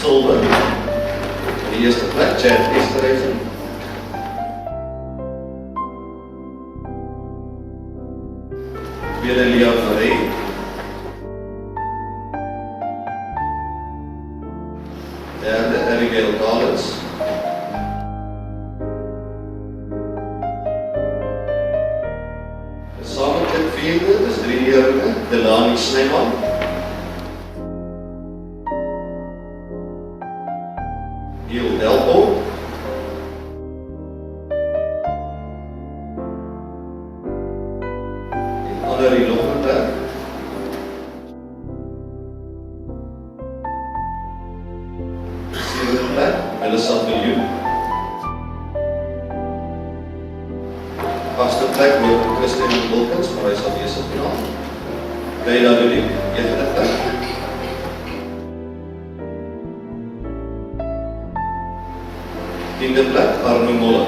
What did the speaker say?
Silver. Die eerste plek, Chad Esterhuizen. Tweede, Lia Verheij. Derde, Abigail Collins. Samen met vierde is 3-jarige Delani Snyman. Gil Delpo. En Annerie Lovenberg. Zevende plek, Melissa Viljoen. Achtste plek, Christine Wilkins, maar hij is aanwezig vanavond. Leila Ludik, 9de plek. 10e plek, Arno Molle.